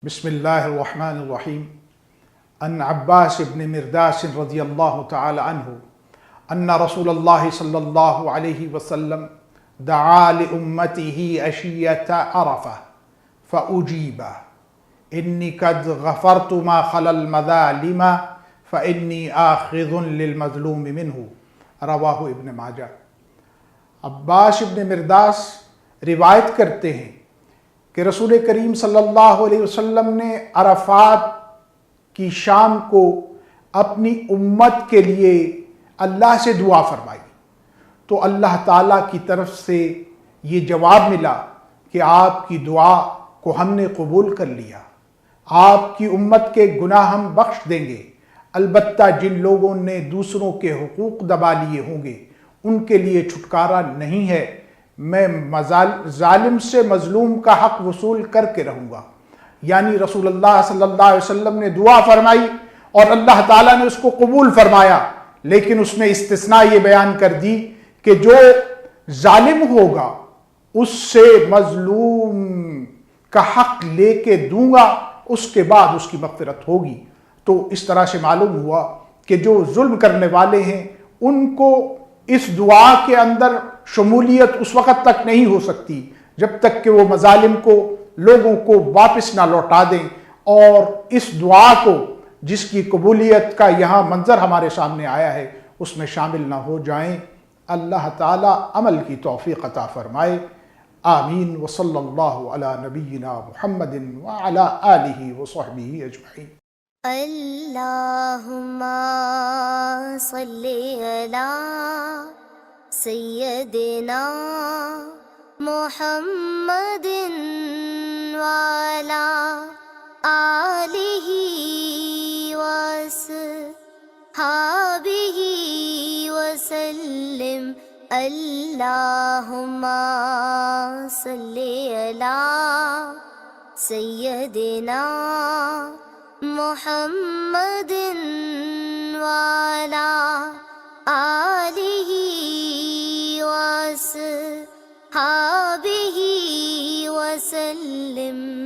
بسم اللہ الرحمن الرحیم ان عباس بن مرداس رضی اللہ تعالی عنہ ان رسول اللہ صلی اللہ علیہ وسلم دعا لأمته عشیة عرفہ فأجیب انی قد غفرت ما خلا المظالم فإنی آخذ للمظلوم منہ، رواہ ابن ماجہ۔ عباس ابن مرداس روایت کرتے ہیں کہ رسول کریم صلی اللہ علیہ وسلم نے عرفات کی شام کو اپنی امت کے لیے اللہ سے دعا فرمائی تو اللہ تعالیٰ کی طرف سے یہ جواب ملا کہ آپ کی دعا کو ہم نے قبول کر لیا، آپ کی امت کے گناہ ہم بخش دیں گے، البتہ جن لوگوں نے دوسروں کے حقوق دبا لیے ہوں گے ان کے لیے چھٹکارا نہیں ہے، میں ظالم سے مظلوم کا حق وصول کر کے رہوں گا۔ یعنی رسول اللہ صلی اللہ علیہ وسلم نے دعا فرمائی اور اللہ تعالیٰ نے اس کو قبول فرمایا، لیکن اس میں استثناء یہ بیان کر دی کہ جو ظالم ہوگا اس سے مظلوم کا حق لے کے دوں گا، اس کے بعد اس کی مغفرت ہوگی۔ تو اس طرح سے معلوم ہوا کہ جو ظلم کرنے والے ہیں ان کو اس دعا کے اندر شمولیت اس وقت تک نہیں ہو سکتی جب تک کہ وہ مظالم کو لوگوں کو واپس نہ لوٹا دیں، اور اس دعا کو جس کی قبولیت کا یہاں منظر ہمارے سامنے آیا ہے اس میں شامل نہ ہو جائیں۔ اللہ تعالی عمل کی توفیق عطا فرمائے، آمین۔ وصلی اللہ علی نبینا محمد وعلی آلہ وصحبہ اجمعین۔ اللہم صلی علی سیدنا محمد وعلی آلہ وصحبہ وسلم۔ اللہم صلی علی سیدنا محمد وعلی آلہ وصحبہ وسلم۔